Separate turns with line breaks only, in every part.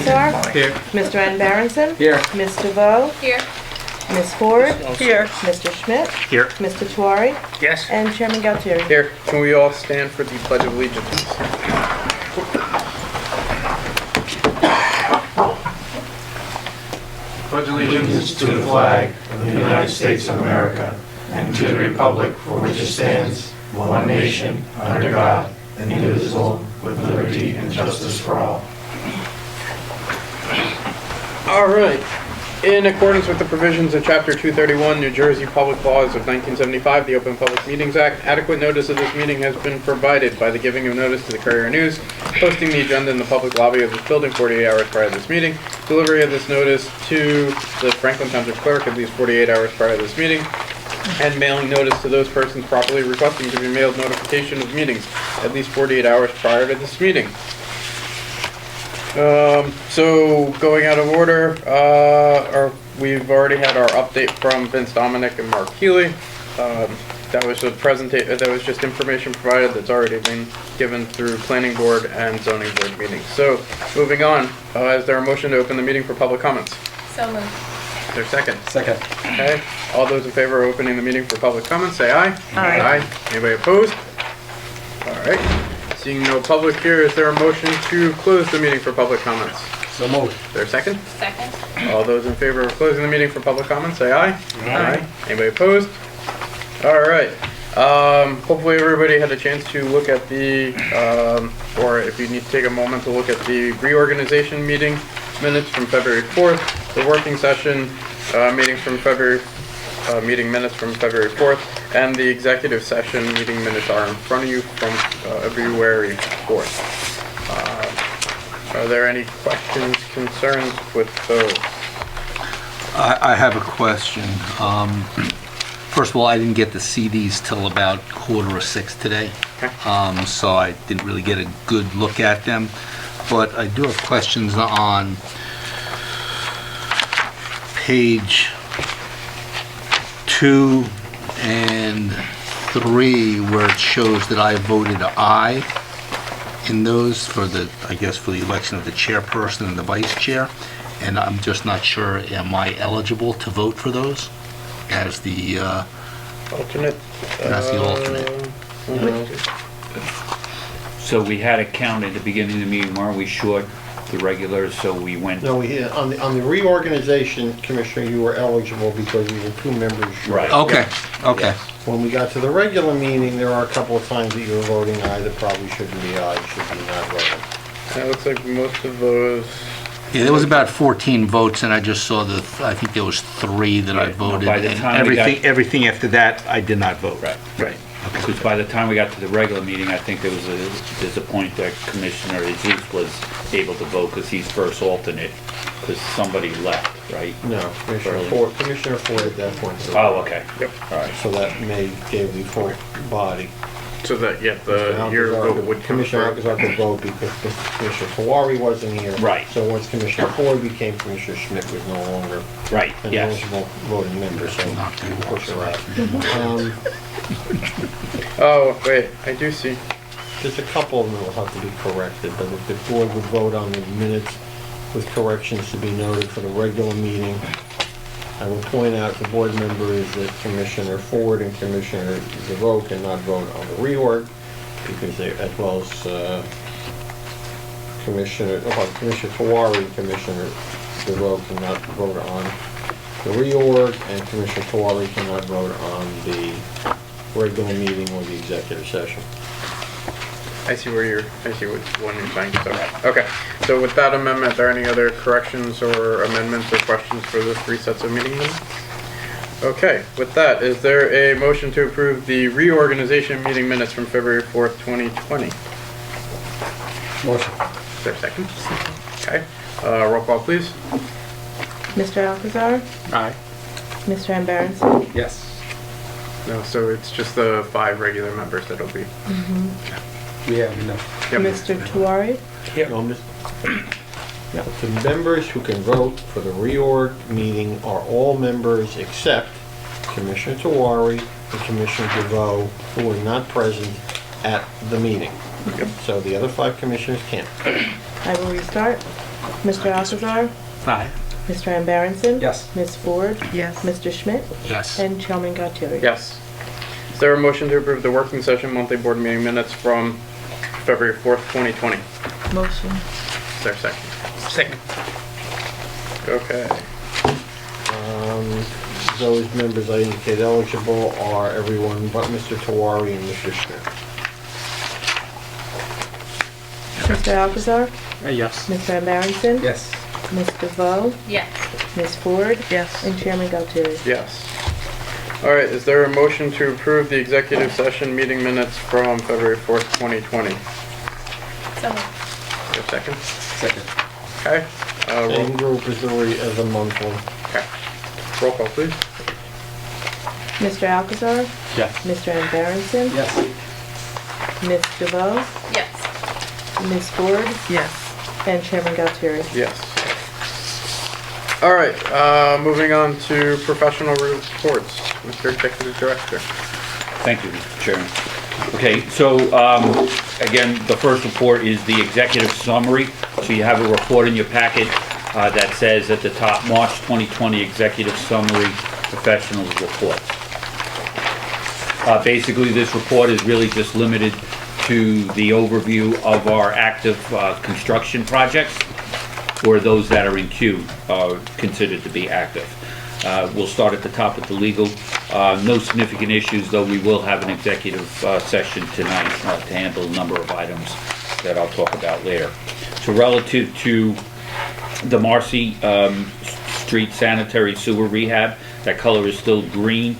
Alcazar.
Here.
Mr. N. Berenson.
Here.
Ms. DeVoe.
Here.
Ms. Ford.
Here.
Mr. Schmidt.
Here.
Mr. Tuari.
Yes.
And Chairman Galtieri.
Here. Can we all stand for the Pledge of Allegiance? Pledge
Allegiance to the flag of the United States of America and to the republic for which it stands, one nation, under God, indivisible, with liberty and justice for all.
All right. In accordance with the provisions of Chapter 231, New Jersey Public Laws of 1975, the Open Public Meetings Act, adequate notice of this meeting has been provided by the giving of notice to the Courier News, posting the agenda in the public lobby of this building 48 hours prior to this meeting, delivery of this notice to the Franklin Township Clerk at least 48 hours prior to this meeting, and mailing notice to those persons properly requesting to be mailed notification of meetings at least 48 hours prior to this meeting. So going out of order, we've already had our update from Vince Dominic and Mark Healy. That was just information provided that's already been given through planning board and zoning board meetings. So moving on, is there a motion to open the meeting for public comments?
So moved.
Is there a second?
Second.
Okay. All those in favor of opening the meeting for public comments, say aye.
Aye.
Aye. Anybody opposed? All right. Seeing no public here, is there a motion to close the meeting for public comments?
So moved.
Is there a second?
Second.
All those in favor of closing the meeting for public comments, say aye.
Aye.
Anybody opposed? All right. Hopefully everybody had a chance to look at the, or if you need to take a moment to look at the reorganization meeting minutes from February 4th, the working session meeting minutes from February 4th, and the executive session meeting minutes are in front of you from February 4th. Are there any questions, concerns with those?
I have a question. First of all, I didn't get the CDs till about 5:45 today,
Okay.
so I didn't really get a good look at them. But I do have questions on page 2 and 3, where it shows that I voted aye in those for the election of the chairperson and the vice chair, and I'm just not sure, am I eligible to vote for those as the
Alternate?
That's the alternate.
So we had a count at the beginning of the meeting, weren't we short the regulars, so we went...
No, on the reorganization, Commissioner, you were eligible because you were 2 members short.
Right.
Okay, okay.
When we got to the regular meeting, there are a couple of times that you were voting aye that probably shouldn't be aye, should be not voting.
And it looks like most of those,
Yeah, there was about 14 votes, and I just saw I think there was 3 that I
Yeah, no,
voted,
by the
and
time we got-
everything after that, I did not vote.
Right. Because by the time we got to the regular meeting, I think there's a point that Commissioner Jesus was able to vote because he's first alternate, because somebody left, right?
No, Commissioner Ford at that point.
Oh, okay.
Yep.
All right.
So that may give the full body.
so that, your vote would come
Commissioner
through.
Alcazar could vote because Commissioner Tawari wasn't here.
Right.
So once Commissioner Ford became Commissioner Schmidt was no longer
Right,
an
yes.
eligible voting member, so push her out.
Oh, wait, I do see.
There's a couple of them that will have to be corrected, but if the board would vote on the minutes with corrections to be noted for the regular meeting, I will point out to board members that Commissioner Ford and Commissioner DeVoe cannot vote on the reorg, because they, as well as Commissioner Tawari and Commissioner DeVoe cannot vote on the reorg, and Commissioner Tawari cannot vote on the regular meeting or the executive session.
I see which one you're trying to start. Okay, so with that amendment, are there any other corrections or amendments or questions for the 3 sets of meeting minutes? Okay, with that, is there a motion to approve the reorganization meeting minutes from February 4th, 2020?
Motion.
Is there a second? Okay, roll call please.
Mr. Alcazar.
Aye.
Mr. N. Berenson.
Yes.
No, so it's just the 5 regular members that'll be.
Yeah, no.
Yep.
Mr. Tuari.
No, the members who can vote for the reorg meeting are all members except Commissioner Tawari and Commissioner DeVoe, who were not present at the meeting.
Yep.
So the other 5 commissioners can't.
I will restart. Mr. Alcazar?
Aye.
Mr. Amberenson?
Yes.
Ms. Ford?
Yes.
Mr. Schmidt?
Yes.
And Chairman Galtieri?
Yes. Is there a motion to approve the working session monthly board meeting minutes from February 4th, 2020?
Motion.
Is there a second? Second. Okay.
Those members I indicate eligible are everyone but Mr. Tawari and Mr. Schmidt.
Mr. Alcazar?
Yes.
Mr. Amberenson?
Yes.
Ms. DeVoe?
Yes.
Ms. Ford?
Yes.
And Chairman Galtieri?
Yes. All right, is there a motion to approve the executive session meeting minutes from February 4th, 2020? Is
So.
there a second?
Second.
Okay.
Same group as a monthly.
Okay. Roll call, please.
Mr. Alcazar?
Yes.
Mr. Amberenson?
Yes.
Ms. DeVoe?
Yes.
Ms. Ford?
Yes.
And Chairman Galtieri?
Yes. All right, moving on to professional reports. Mr. Executive Director.
Thank you, Mr. Chairman. Okay, so, again, the first report is the executive summary. So you have a report in your packet that says at the top, March 2020 Executive Summary Professionals Report. Basically, this report is really just limited to the overview of our active construction projects, or those that are in queue, considered to be active. We'll start at the top with the legal. No significant issues, though we will have an executive session tonight to handle a number of items that I'll talk about later. So relative to the Marcy Street sanitary sewer rehab, that color is still green.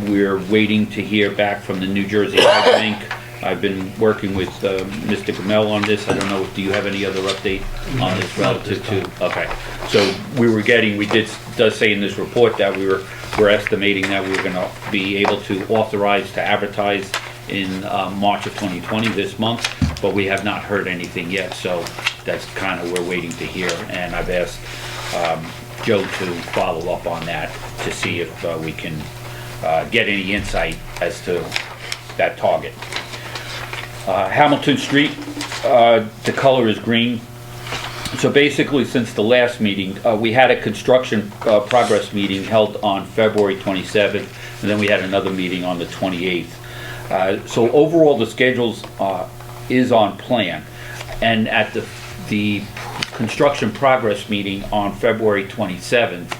We're waiting to hear back from the New Jersey Hydro Inc. I've been working with Mr. Gamel on this. I don't know, do you have any other update on this relative to? Okay, so does say in this report that we're estimating that we're gonna be able to authorize to advertise in March of 2020, this month, but we have not heard anything yet, so that's kind of, we're waiting to hear, and I've asked Joe to follow up on that to see if we can get any insight as to that target. Hamilton Street, the color is green. So basically, since the last meeting, we had a construction progress meeting held on February 27th, and then we had another meeting on the 28th. So overall, the schedules is on plan. And at the construction progress meeting on February 27th,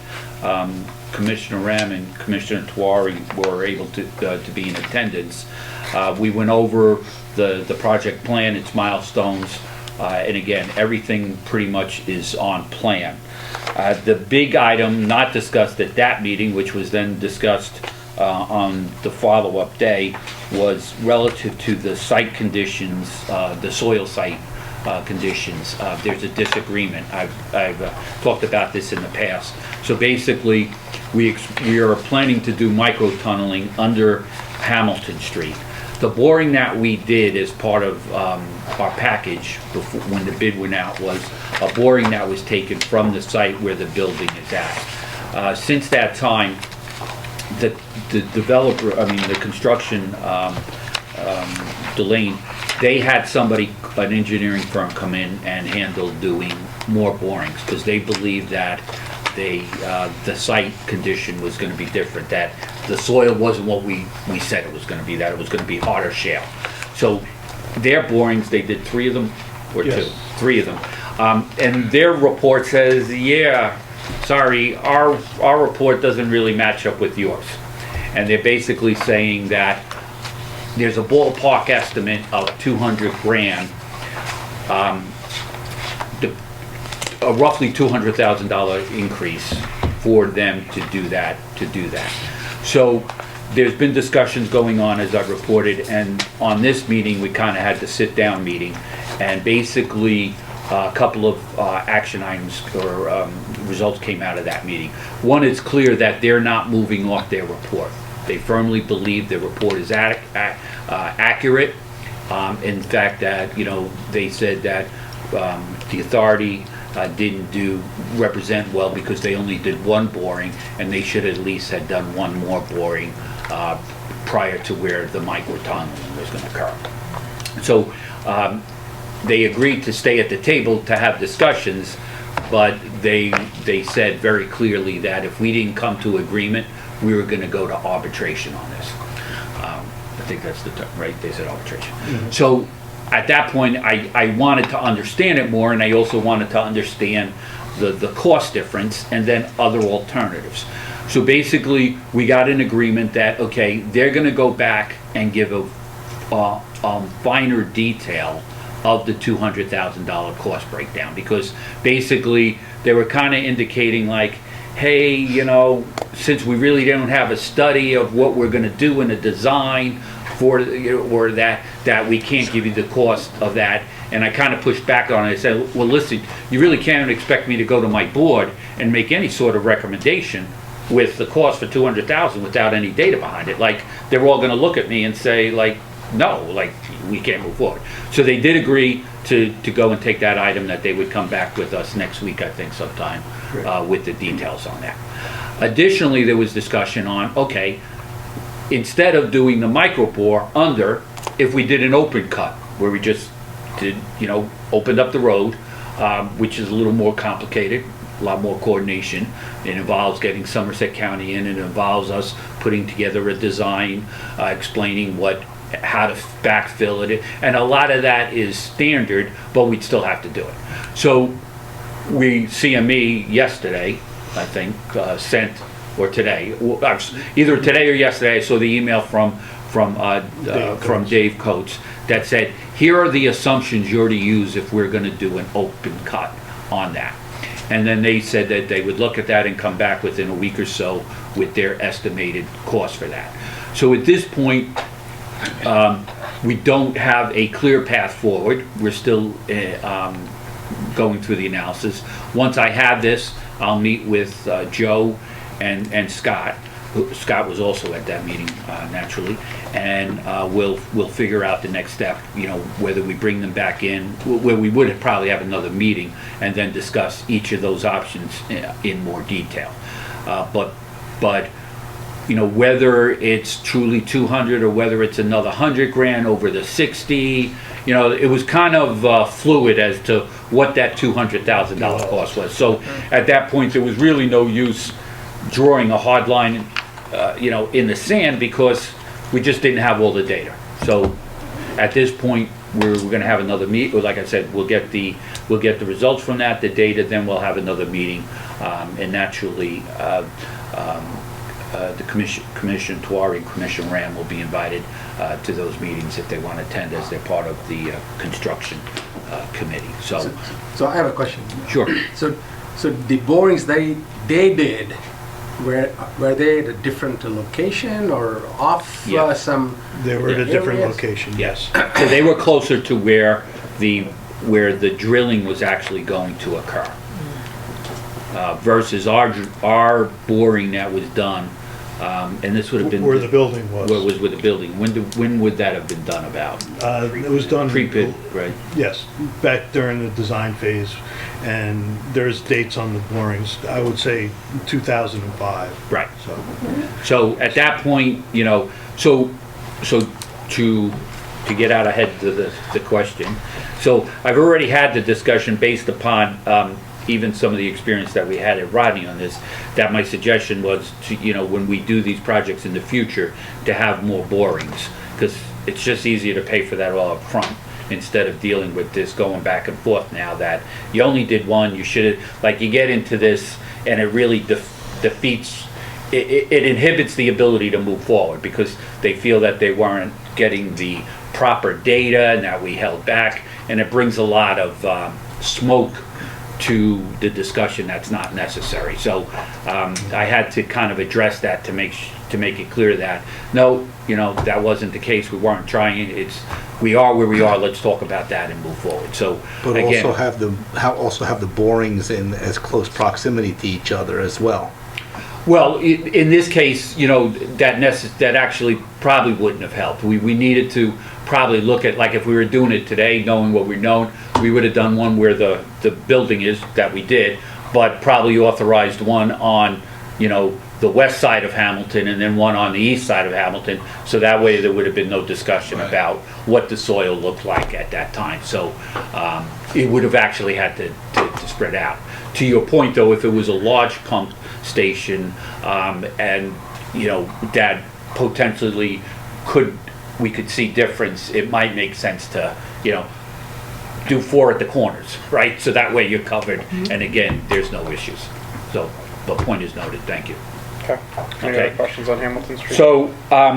Commissioner Ram and Commissioner Tawari were able to be in attendance. We went over the project plan, its milestones, and again, everything pretty much is on plan. The big item not discussed at that meeting, which was then discussed on the follow-up day, was relative to the site conditions, the soil site conditions. There's a disagreement. I've talked about this in the past. So basically, we are planning to do micro-tunneling under Hamilton Street. The boring that we did as part of our package before, when the bid went out, was a boring that was taken from the site where the building is at. Since that time, the developer, the construction Delane, they had an engineering firm come in and handle doing more borings because they believed that the site condition was going to be different, that the soil wasn't what we said it was going to be, that it was going to be harder shale. So their borings, they did 3 of them, or
Yes.
2? 3 of them. And their report says, yeah, sorry, our report doesn't really match up with yours. And they're basically saying that there's a ballpark estimate of 200 grand, a roughly $200,000 increase for them to do that. So there's been discussions going on, as I've reported, and on this meeting, we kind of had the sit-down meeting, and basically a couple of action items or results came out of that meeting. One, it's clear that they're not moving off their report. They firmly believe their report is accurate. In fact, that they said that the authority didn't represent well because they only did 1 boring, and they should at least have done 1 more boring prior to where the micro-tunneling was going to occur. So they agreed to stay at the table to have discussions, but they said very clearly that if we didn't come to agreement, we were gonna go to arbitration on this. I think that's the term, right? They said arbitration. So at that point, I wanted to understand it more, and I also wanted to understand the cost difference and then other alternatives. So basically, we got an agreement that, okay, they're gonna go back and give a finer detail of the $200,000 cost breakdown, because basically, they were kinda indicating like, hey, you know, since we really don't have a study of what we're gonna do in a design for, or that we can't give you the cost of that. And I kind of pushed back on it. I said, well, listen, you really can't expect me to go to my board and make any sort of recommendation with the cost for $200,000 without any data behind it. Like, they're all gonna look at me and say, like, no, like, we can't move forward. So they did agree to go and take that item, that they would come back with us next week, I think sometime, with the details on that. Additionally, there was discussion on, okay, instead of doing the micro bore under, if we did an open cut, where we just did, you know, opened up the road, which is a little more complicated, a lot more coordination. It involves getting Somerset County in, it involves us putting together a design, explaining how to backfill it, and a lot of that is standard, but we'd still have to do it. So CME yesterday, I think, sent, or today, either today or yesterday, I saw the email from Dave Coates that said, here are the assumptions you're to use if we're gonna do an open cut on that. And then they said that they would look at that and come back within a week or so with their estimated cost for that. So at this point, we don't have a clear path forward. We're still going through the analysis. Once I have this, I'll meet with Joe and Scott. Scott was also at that meeting, naturally, and we'll figure out the next step, you know, whether we bring them back in, where we would probably have another meeting and then discuss each of those options in more detail. But you know, whether it's truly 200 or whether it's another 100 grand over the 60, you know, it was kind of fluid as to what that $200,000 cost was. So at that point, there was really no use drawing a hard line, you know, in the sand, because we just didn't have all the data. So at this point, we're going to have another meeting. Like I said, we'll get the results from that, the data, then we'll have another meeting, and naturally, the Commission Tuari and Commission Ram will be invited to those meetings if they want to attend, as they're part of the construction committee. So
I have a question.
Sure.
So the borings they did, were they at a different location or off
Yeah.
some?
They were at a different
areas?
location.
Yes, so they were closer to where the drilling was actually going to occur, versus our boring that was done, and this would have been
Where the building was.
What was with the building? When would that have been done about?
It was done.
Pre-bid, right?
Yes, back during the design phase, and there's dates on the borings, I would say 2005.
Right. So at that point, you know, so to get out ahead of the question, so I've already had the discussion based upon even some of the experience that we had at Rodney on this, that my suggestion was to, you know, when we do these projects in the future, to have more borings, because it's just easier to pay for that all up front instead of dealing with this going back and forth now that you only did one. You should have, like, you get into this and it really defeats, it inhibits the ability to move forward, because they feel that they weren't getting the proper data and that we held back, and it brings a lot of smoke to the discussion that's not necessary. So I had to kind of address that to make it clear that no, you know, that wasn't the case. We weren't trying. We are where we are. Let's talk about that and move forward. So,
But
again,
also have the borings in as close proximity to each other as well.
well, in this case, you know, that actually probably wouldn't have helped. We needed to probably look at, like, if we were doing it today, knowing what we know, we would have done one where the building is, that we did, but probably authorized one on, you know, the west side of Hamilton and then one on the east side of Hamilton. So that way there would have been no discussion about what the soil looked like at that time. So it would have actually had to spread out. To your point though, if it was a large pump station and, you know, that potentially we could see difference, it might make sense to, you know, do 4 at the corners, right? So that way you're covered, and again, there's no issues. So the point is noted, thank you.
Okay. Any
Okay.
other questions on Hamilton Street?
So,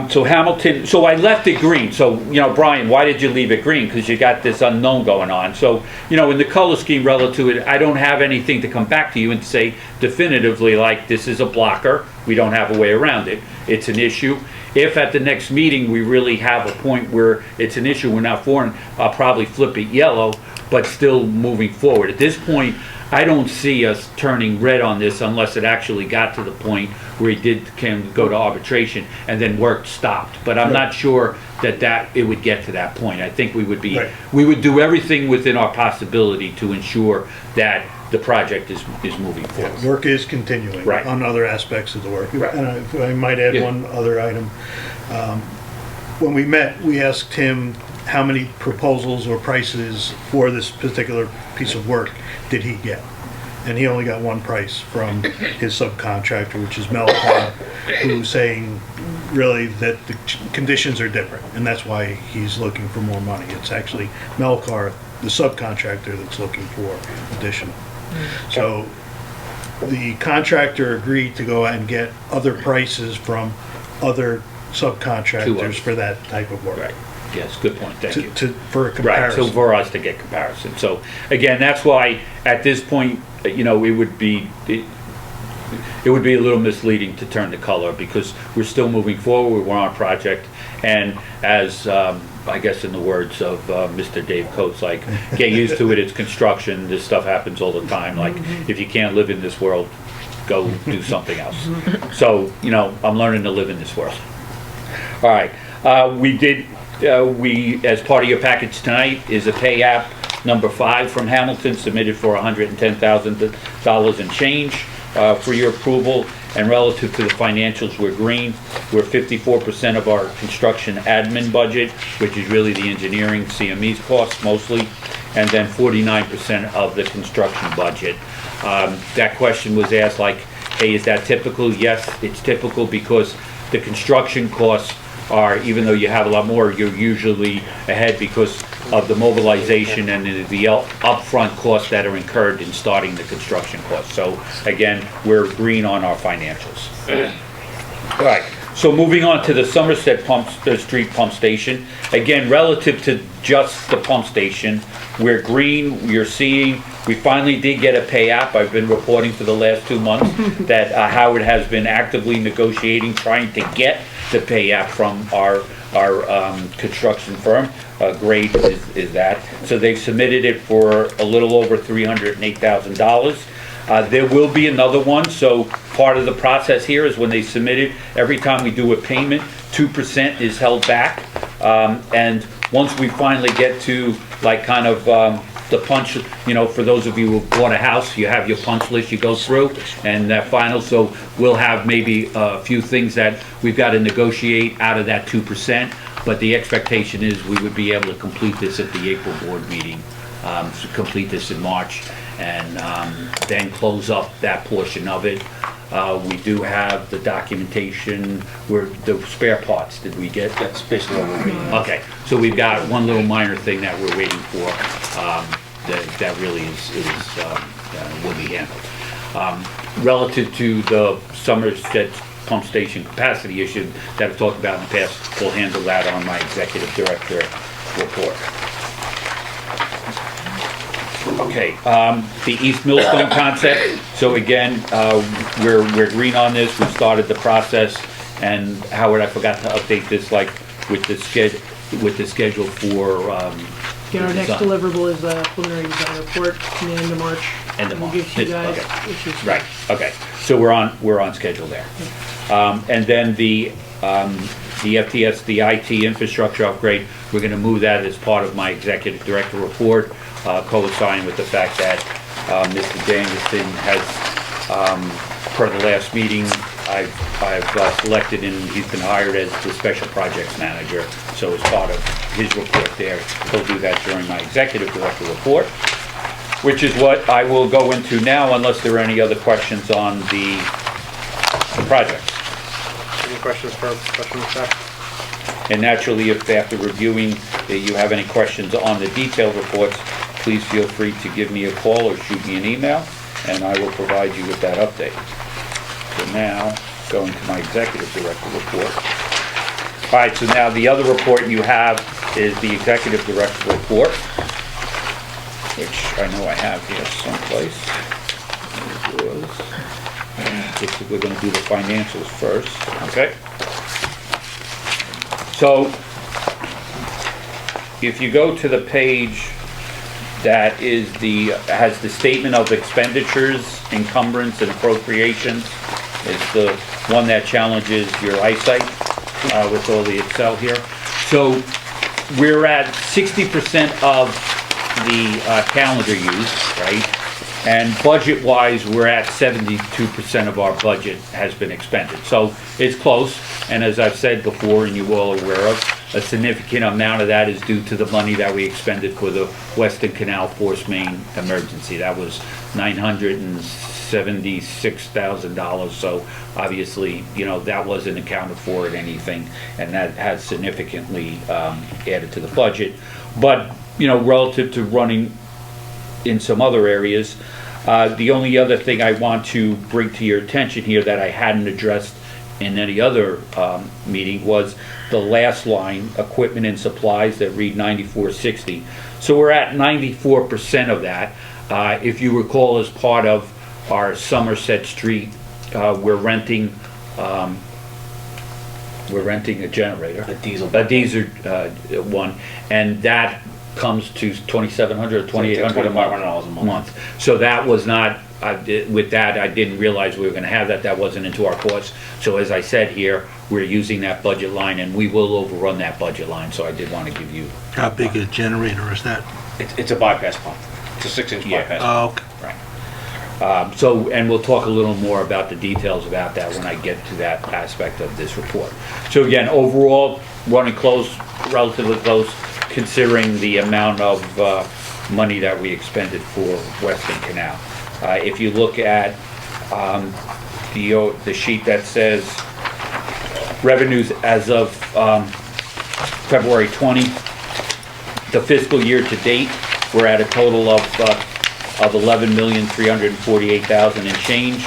so Hamilton, so I left it green. So, you know, Brian, why did you leave it green? Because you got this unknown going on. So, you know, in the color scheme relative to it, I don't have anything to come back to you and say definitively, like, this is a blocker. We don't have a way around it. It's an issue. If at the next meeting we really have a point where it's an issue we're not for, I'll probably flip it yellow, but still moving forward. At this point, I don't see us turning red on this unless it actually got to the point where can go to arbitration and then work stopped. But I'm not sure that it would get to that point. I think we would do everything within our possibility to ensure that the project is moving forward.
Work is continuing
Right.
on other aspects of the work.
Right.
And if I might add
Yeah.
one other item. When we met, we asked him how many proposals or prices for this particular piece of work did he get? And he only got one price from his subcontractor, which is Melcon, who's saying really that the conditions are different, and that's why he's looking for more money. It's actually Melcar, the subcontractor, that's looking for additional. So the contractor agreed to go out and get other prices from other subcontractors for that type of work.
Right. Yes, good point, thank you.
For a
Right,
comparison.
so for us to get comparison. So again, that's why at this point, you know, it would be a little misleading to turn the color because we're still moving forward, we're on a project, and as I guess in the words of Mr. Dave Coates, like, get used to it, it's construction, this stuff happens all the time, like, if you can't live in this world, go do something else. So, you know, I'm learning to live in this world. All right, as part of your package tonight is a pay app number 5 from Hamilton, submitted for $110,000 and change for your approval. And relative to the financials, we're green. We're 54% of our construction admin budget, which is really the engineering CME's costs mostly, and then 49% of the construction budget. That question was asked like, hey, is that typical? Yes, it's typical because the construction costs are, even though you have a lot more, you're usually ahead because of the mobilization and the upfront costs that are incurred in starting the construction costs. So again, we're green on our financials. All right, so moving on to the Somerset Street Pump Station. Again, relative to just the pump station, we're green. You're seeing, we finally did get a pay app. I've been reporting for the last 2 months that Howard has been actively negotiating, trying to get the pay app from our construction firm. Grade is that. So they've submitted it for a little over $308,000. There will be another one, so part of the process here is when they submit it, every time we do a payment, 2% is held back. And once we finally get to like kind of the punch, you know, for those of you who bought a house, you have your punch list you go through, and that final, so we'll have maybe a few things that we've got to negotiate out of that 2%, but the expectation is we would be able to complete this at the April board meeting, complete this in March, and then close up that portion of it. We do have the documentation, the spare parts, did we get?
That's basically what we're doing.
Okay, so we've got one little minor thing that we're waiting for, that really will be handled. Relative to the Somerset pump station capacity issue that I've talked about in the past, we'll handle that on my executive director report. Okay, the East Millstone concept. So again, we're green on this. We've started the process, and Howard, I forgot to update this, like with the schedule for.
Yeah, our next deliverable is a preliminary design report in the end of March.
End of March.
We'll give to you guys,
Okay.
which is
Right. Okay. So we're on schedule there. And then the FTS, the IT infrastructure upgrade, we're going to move that as part of my executive director report, coinciding with the fact that Mr. Danielson has, per the last meeting, I've selected and he's been hired as the special projects manager. So as part of his report there, he'll do that during my executive director report, which is what I will go into now unless there are any other questions on the project.
Any questions for staff?
And naturally, if after reviewing, you have any questions on the detailed reports, please feel free to give me a call or shoot me an email, and I will provide you with that update. So now, going to my executive director report. All right, so now the other report you have is the executive director report, which I know I have here someplace. There's yours. We're going to do the financials first, okay? So, if you go to the page that has the statement of expenditures, encumbrance, and appropriations, it's the one that challenges your eyesight with all the Excel here. So, we're at 60% of the calendar use, right? And budget-wise, we're at 72% of our budget has been expended. So it's close, and as I've said before, and you all are aware of, a significant amount of that is due to the money that we expended for the Western Canal Force Main emergency. That was $976,000, so obviously, you know, that wasn't accounted for in anything, and that has significantly added to the budget. But, you know, relative to running in some other areas, the only other thing I want to bring to your attention here that I hadn't addressed in any other meeting was the last line, equipment and supplies, that read 9460. So we're at 94% of that. If you recall, as part of our Somerset Street, we're renting a generator, a diesel one, and that comes to $2,700 or $2,800 a month. So that was not, with that, I didn't realize we were going to have that. That wasn't into our costs. So as I said here, we're using that budget line, and we will overrun that budget line. So I did want to give you.
How big a generator is that?
It's a bypass pump. It's a 6-inch bypass pump.
Oh, okay.
Right. So, and we'll talk a little more about the details about that when I get to that aspect of this report. So again, overall, running close, relatively close, considering the amount of money that we expended for Western Canal. If you look at the sheet that says revenues as of February 20, the fiscal year to date, we're at a total of $11,348,000 and change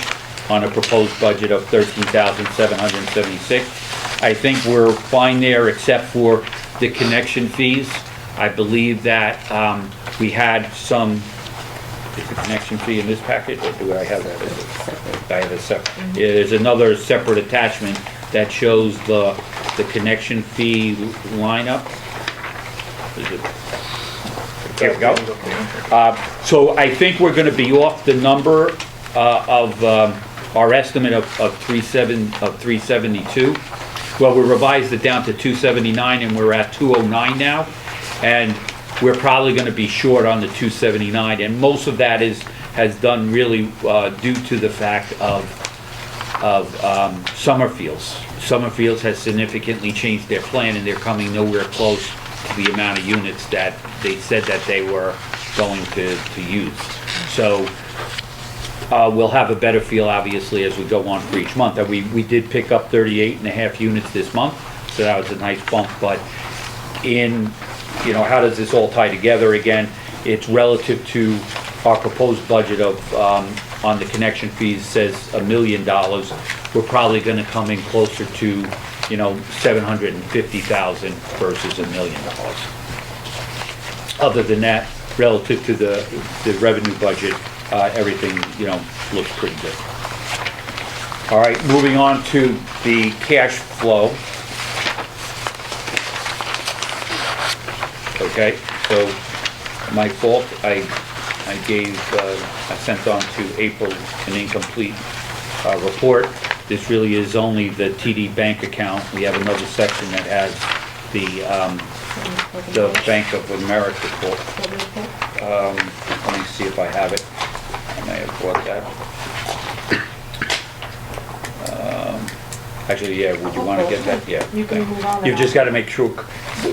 on a proposed budget of $13,776. I think we're fine there except for the connection fees. I believe that we had some, is the connection fee in this packet, or do I have that? I have a separate. Yeah, there's another separate attachment that shows the connection fee lineup. Is it? There we go. So I think we're going to be off the number of our estimate of 372. Well, we revised it down to 279, and we're at 209 now, and we're probably going to be short on the 279, and most of that has done really due to the fact of Summerfields. Summerfields has significantly changed their plan, and they're coming nowhere close to the amount of units that they said that they were going to use. So we'll have a better feel, obviously, as we go on for each month. We did pick up 38.5 units this month, so that was a nice bump. But in, you know, how does this all tie together again? It's relative to our proposed budget of, on the connection fees says $1 million. We're probably going to come in closer to, you know, $750,000 versus $1 million. Other than that, relative to the revenue budget, everything, you know, looks pretty good. All right, moving on to the cash flow. Okay, so my fault, I sent on to April an incomplete report. This really is only the TD bank account. We have another section that has the Bank of America report. Let me see if I have it. I may have brought that. Actually, yeah, would you want to get that? Yeah.
You can move on.
You've just got to make sure,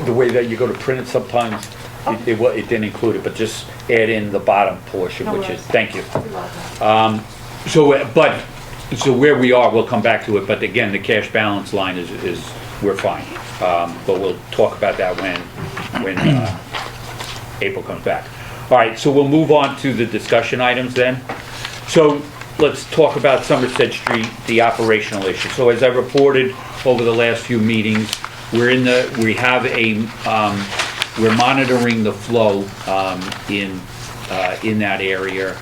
the way that you go to print it sometimes, it didn't include it, but just add in the bottom portion,
No
which is,
worries.
thank you. So where we are, we'll come back to it, but again, the cash balance line is we're fine. But we'll talk about that when April comes back. All right, so we'll move on to the discussion items then. So let's talk about Somerset Street, the operational issue. So as I reported over the last few meetings, we're monitoring the flow in that area.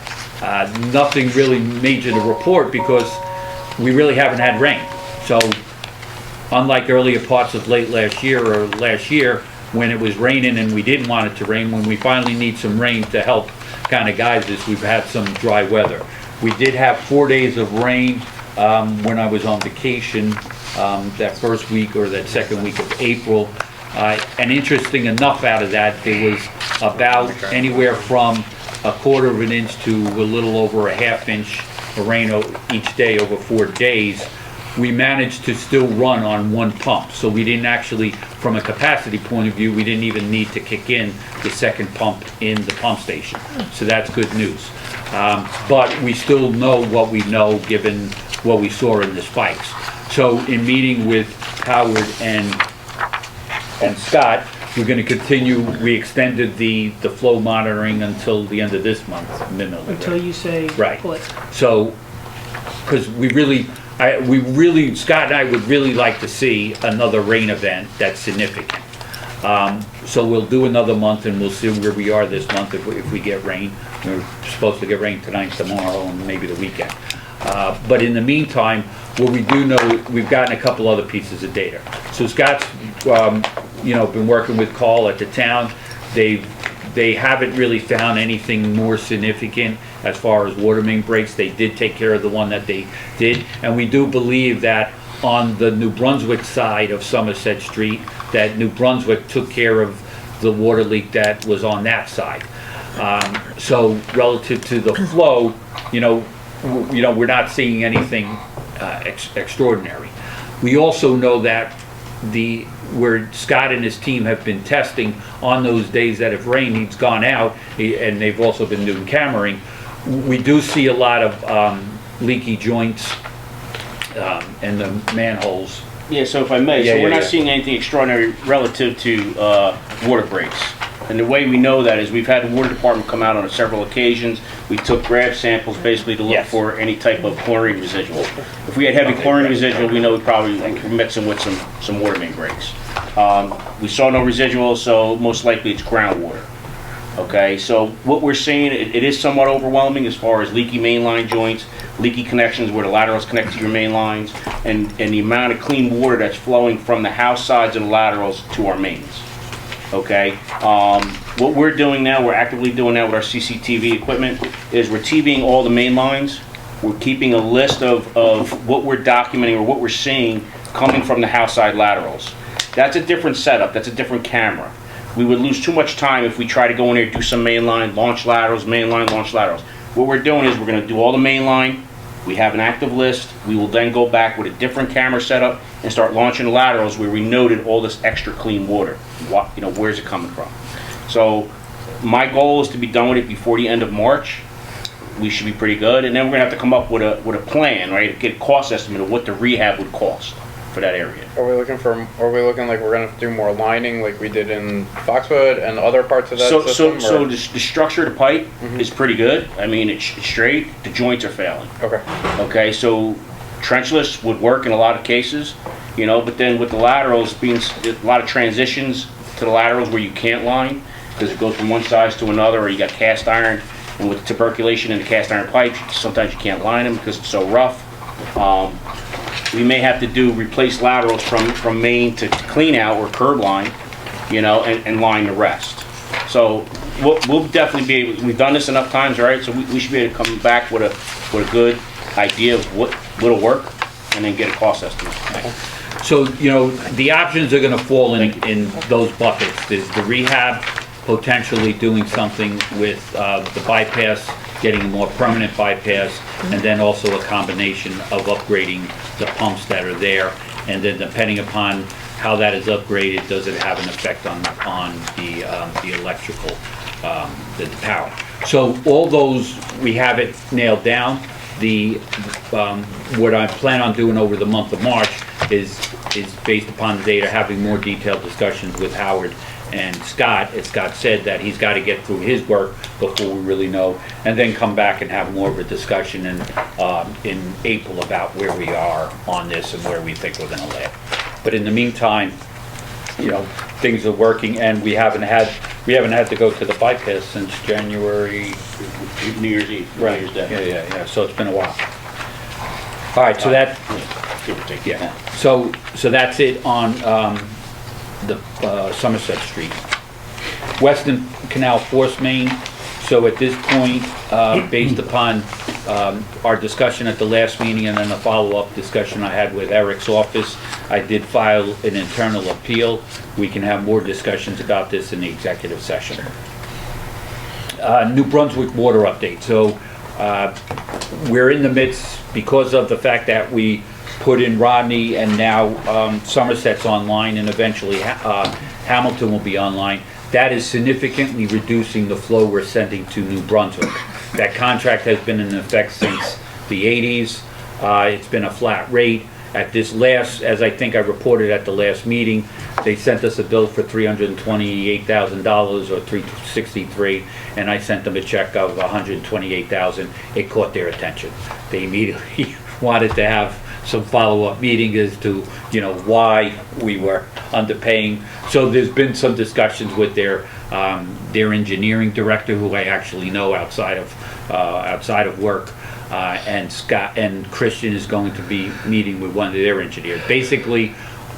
Nothing really major to report because we really haven't had rain. So unlike earlier parts of late last year or last year when it was raining and we didn't want it to rain, when we finally need some rain to help kind of guide this, we've had some dry weather. We did have 4 days of rain when I was on vacation that first week or that second week of April. And interesting enough out of that, there was about anywhere from a quarter of an inch to a little over a half inch of rain each day over 4 days. We managed to still run on one pump. So we didn't actually, from a capacity point of view, we didn't even need to kick in the second pump in the pump station. So that's good news. But we still know what we know given what we saw in the spikes. So in meeting with Howard and Scott, we're going to continue. We extended the flow monitoring until the end of this month, minimally.
Until you say
Right.
pull it.
So, because Scott and I would really like to see another rain event that's significant. So we'll do another month and we'll see where we are this month if we get rain. We're supposed to get rain tonight, tomorrow, and maybe the weekend. But in the meantime, what we do know, we've gotten a couple other pieces of data. So Scott's, been working with Carl at the town. They haven't really found anything more significant as far as water main breaks. They did take care of the one that they did. And we do believe that on the New Brunswick side of Somerset Street, that New Brunswick took care of the water leak that was on that side. So relative to the flow, we're not seeing anything extraordinary. We also know that where Scott and his team have been testing on those days that if rain, he's gone out, and they've also been doing cameraing. We do see a lot of leaky joints and the manholes.
Yeah, so if I may, we're not seeing anything extraordinary relative to water breaks. And the way we know that is we've had the water department come out on several occasions. We took grab samples basically to look for any type of chlorine residual. If we had heavy chlorine residual, we know we probably were mixing with some water main breaks. We saw no residual, so most likely it's groundwater. Okay, so what we're seeing, it is somewhat overwhelming as far as leaky mainline joints, leaky connections where the laterals connect to your main lines, and the amount of clean water that's flowing from the house sides of the laterals to our mains. Okay, what we're doing now, we're actively doing that with our CCTV equipment, is we're TVing all the main lines. We're keeping a list of what we're documenting or what we're seeing coming from the house side laterals. That's a different setup, that's a different camera. We would lose too much time if we try to go in there, do some mainline, launch laterals, mainline, launch laterals. What we're doing is we're going to do all the mainline. We have an active list. We will then go back with a different camera setup and start launching laterals where we noted all this extra clean water. Where's it coming from? So my goal is to be done with it before the end of March. We should be pretty good, and then we're going to have to come up with a plan, right? Get a cost estimate of what the rehab would cost for that area.
Are we looking like we're gonna have to do more lining like we did in Foxwood and other parts of that system?
So the structure of the pipe is pretty good. I mean, it's straight. The joints are failing.
Okay.
Okay, so trenchless would work in a lot of cases, but then with the laterals being a lot of transitions to the laterals where you can't line because it goes from one size to another, or you got cast iron, and with tuberculation in the cast iron pipes, sometimes you can't line them because it's so rough. We may have to replace laterals from main to clean out or curb line, and line the rest. So we'll definitely be able, we've done this enough times, right? So we should be able to come back with a good idea of what'll work and then get a cost estimate.
So, the options are going to fall in those buckets. There's the rehab, potentially doing something with the bypass getting a more permanent bypass, and then also a combination of upgrading the pumps that are there. And then depending upon how that is upgraded, does it have an effect on the electrical, the power. So all those, we have it nailed down. What I plan on doing over the month of March is based upon the data, having more detailed discussions with Howard and Scott. As Scott said, that he's got to get through his work before we really know, and then come back and have more of a discussion in April about where we are on this and where we think we're going to land. But in the meantime, you know, things are working, and we haven't had to go to the bypass since January.
New Year's Eve.
Right.
New Year's Day.
Yeah. So it's been a while. All right. So that.
Give or take.
Yeah. So that's it on the Somerset Street. Western Canal Force Main. So at this point, based upon our discussion at the last meeting and then the follow-up discussion I had with Eric's office, I did file an internal appeal. We can have more discussions about this in the executive session. New Brunswick water update. So we're in the midst, because of the fact that we put in Rodney and now Somerset's online, and eventually Hamilton will be online. That is significantly reducing the flow we're sending to New Brunswick. That contract has been in effect since the 80s. It's been a flat rate. At this last, as I think I reported at the last meeting, they sent us a bill for $328,000 or $363, and I sent them a check of $128,000. It caught their attention. They immediately wanted to have some follow-up meeting as to, you know, why we were underpaying. So there's been some discussions with their engineering director, who I actually know outside of work, and Scott and Christian is going to be meeting with one of their engineers. Basically,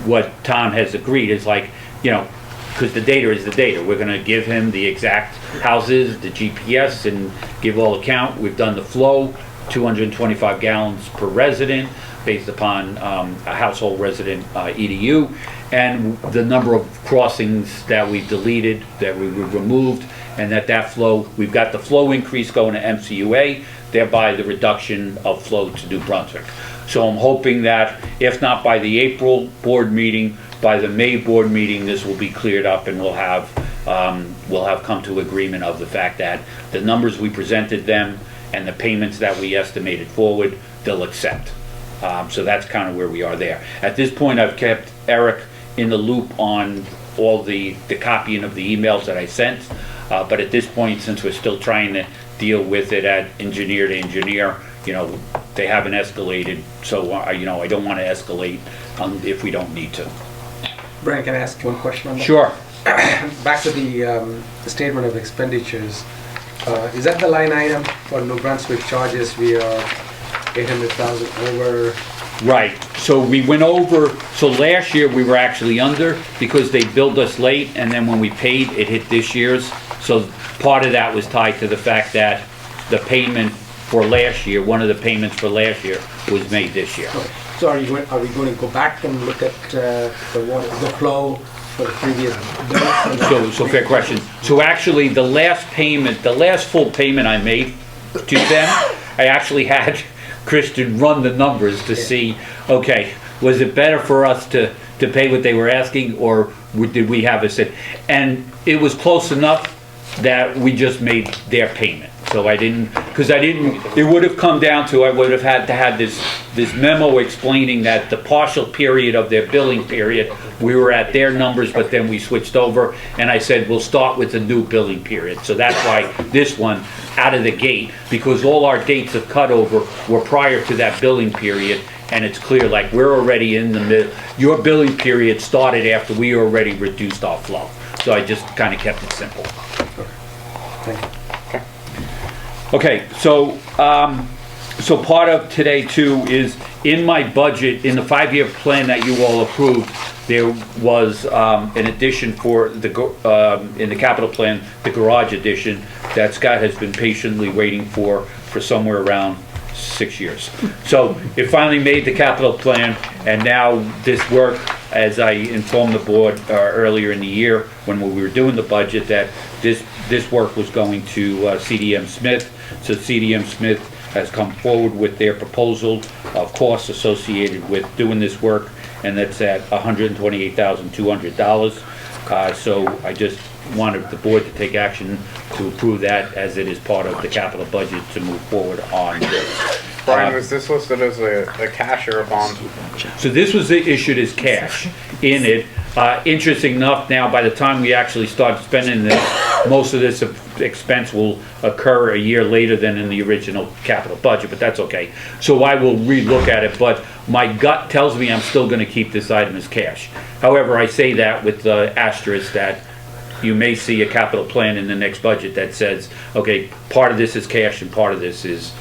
what Tom has agreed is, like, you know, because the data is the data. We're going to give him the exact houses, the GPS, and give all account. We've done the flow, 225 gallons per resident, based upon a household resident EDU, and the number of crossings that we deleted, that we removed, and that flow, we've got the flow increase going to MCUA, thereby the reduction of flow to New Brunswick. So I'm hoping that, if not by the April board meeting, by the May board meeting, this will be cleared up, and we'll have come to agreement of the fact that the numbers we presented them and the payments that we estimated forward, they'll accept. So that's kind of where we are there. At this point, I've kept Eric in the loop on all the copying of the emails that I sent. But at this point, since we're still trying to deal with it at engineer to engineer, you know, they haven't escalated. So, you know, I don't want to escalate if we don't need to.
Brian, can I ask one question on that?
Sure.
Back to the statement of expenditures. Is that the line item for New Brunswick charges? We are 800,000 over.
Right. So we went over. So last year we were actually under, because they billed us late, and then when we paid, it hit this year's. So part of that was tied to the fact that the payment for last year, one of the payments for last year, was made this year.
So are we going to go back and look at the flow for the previous bills?
So fair question. So actually, the last full payment I made to them, I actually had Christian run the numbers to see, okay, was it better for us to pay what they were asking, or did we have a set? And it was close enough that we just made their payment. So it would have come down to, I would have had to have this memo explaining that the partial period of their billing period, we were at their numbers, but then we switched over, and I said, we'll start with the new billing period. So that's why this one, out of the gate, because all our dates of cutover were prior to that billing period, and it's clear, like, we're already in the middle. Your billing period started after we already reduced our flow. So I just kind of kept it simple.
Thank you.
Okay, so part of today too is, in my budget, in the 5-year plan that you all approved, there was an addition for in the capital plan, the garage addition, that Scott has been patiently waiting for somewhere around 6 years. So it finally made the capital plan, and now this work as I informed the board earlier in the year when we were doing the budget, that this work was going to CDM Smith. So CDM Smith has come forward with their proposal of costs associated with doing this work, and that's at $128,200. So I just wanted the board to take action to approve that as it is part of the capital budget to move forward on this.
Brian, was this listed as a cash or a bond?
So this was issued as cash in it. Interesting enough, now by the time we actually start spending this, most of this expense will occur a year later than in the original capital budget, but that's okay. So I will re-look at it, but my gut tells me I'm still going to keep this item as cash. However, I say that with the asterisk that you may see a capital plan in the next budget that says, okay, part of this is cash and part of this is